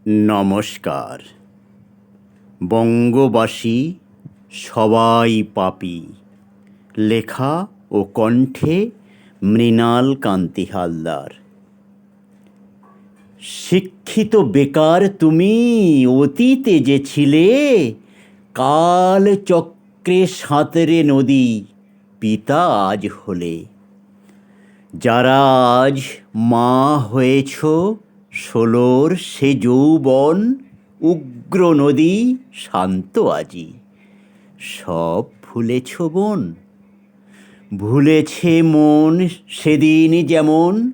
নমস্কার। বঙ্গবাসী সবাই পাপী। লেখা ও কণ্ঠে মৃণাল কান্তি হালদার। শিক্ষিত বেকার তুমি অতীতে যে ছিলে, কাল চক্রে সাঁতরে নদী পিতা আজ হলে। যারা আজ মা হয়েছ, 16 সে যৌবন উগ্র নদী শান্ত আজি। সব ভুলেছ বোন, ভুলেছে মন সেদিন যেমন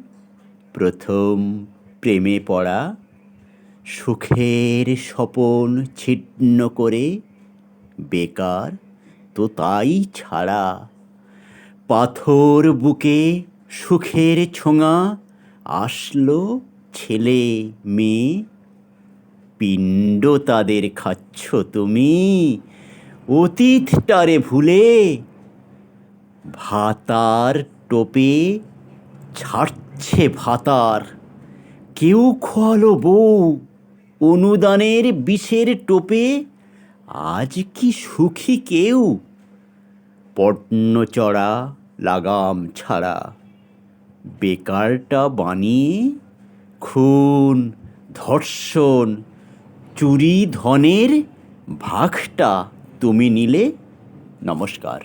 প্রথম প্রেমে পড়া। সুখের স্বপন ছিন্ন করে বেকার তো তাই ছাড়া। পাথর বুকে সুখের ছোঁয়া, আসলো ছেলে মেয়ে। পিণ্ড তাদের খাচ্ছ তুমি অতীতটারে ভুলে। ভাতার টোপে ছাড়ছে ভাতার, কেউ খোয়ালো বউ অনুদানের বিষের টোপে। আজ কি সুখী কেউ পণ্য চড়া লাগাম ছাড়া। বেকারটা বানিয়ে খুন, ধর্ষণ, চুরি ধনের ভাগটা তুমি নিলে। নমস্কার।